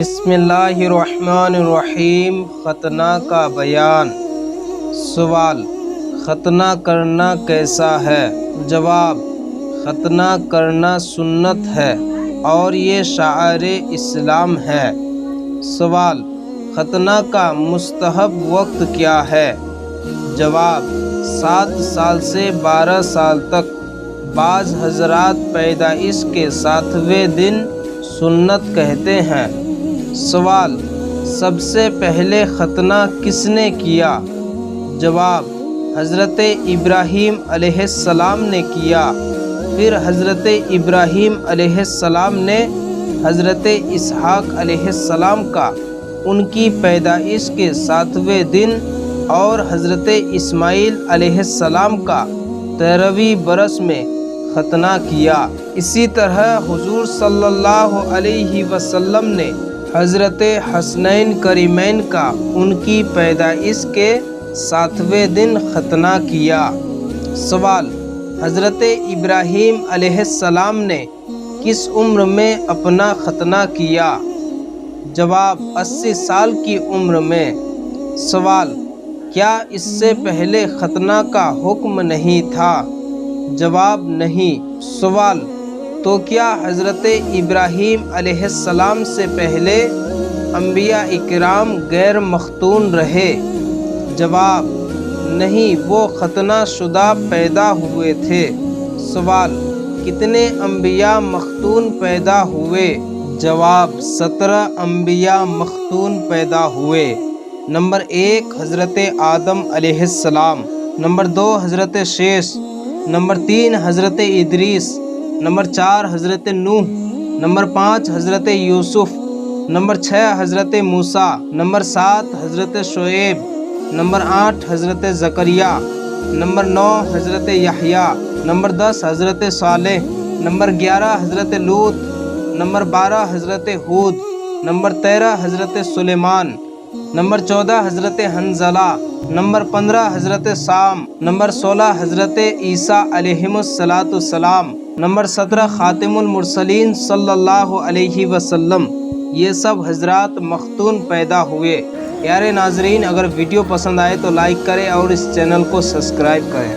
بسم اللہ الرحمن الرحیم۔ ختنہ کا بیان۔ سوال: ختنہ کرنا کیسا ہے؟ جواب: ختنہ کرنا سنت ہے اور یہ شعائر اسلام ہے۔ سوال: ختنہ کا مستحب وقت کیا ہے؟ جواب: 7 سال سے 12 سال تک۔ بعض حضرات پیدائش کے 7ویں دن سنت کہتے ہیں۔ سوال: سب سے پہلے ختنہ کس نے کیا؟ جواب: حضرت ابراہیم علیہ السلام نے کیا۔ پھر حضرت ابراہیم علیہ السلام نے حضرت اسحاق علیہ السلام کا ان کی پیدائش کے 7ویں دن اور حضرت اسماعیل علیہ السلام کا 13ویں برس میں ختنہ کیا۔ اسی طرح حضور صلی اللہ علیہ وسلم نے حضرت حسنین کریمین کا ان کی پیدائش کے 7ویں دن ختنہ کیا۔ سوال: حضرت ابراہیم علیہ السلام نے کس عمر میں اپنا ختنہ کیا؟ جواب: 80 سال کی عمر میں۔ سوال: کیا اس سے پہلے ختنہ کا حکم نہیں تھا؟ جواب: نہیں۔ سوال: تو کیا حضرت ابراہیم علیہ السلام سے پہلے انبیاء اکرام غیر مختون رہے؟ جواب: نہیں، وہ ختنہ شدہ پیدا ہوئے تھے۔ سوال: کتنے انبیاء مختون پیدا ہوئے؟ جواب: 17 انبیاء مختون پیدا ہوئے۔ نمبر 1 حضرت آدم علیہ السلام، نمبر 2 حضرت شیش، نمبر 3 حضرت ادریس، نمبر 4 حضرت نوح، نمبر 5 حضرت یوسف، نمبر 6 حضرت موسیٰ، نمبر 7 حضرت شعیب، نمبر 8 حضرت زکریا، نمبر 9 حضرت یحییٰ، نمبر 10 حضرت صالح، نمبر 11 حضرت لوط، نمبر 12 حضرت ہود، نمبر 13 حضرت سلیمان، نمبر 14 حضرت حنظلہ، نمبر 15 حضرت سام، نمبر 16 حضرت عیسیٰ علیہم السلام، نمبر 17 خاتم المرسلین صلی اللہ علیہ وسلم۔ یہ سب حضرات مختون پیدا ہوئے۔ پیارے ناظرین، اگر ویڈیو پسند آئے تو لائک کریں اور اس چینل کو سبسکرائب کریں۔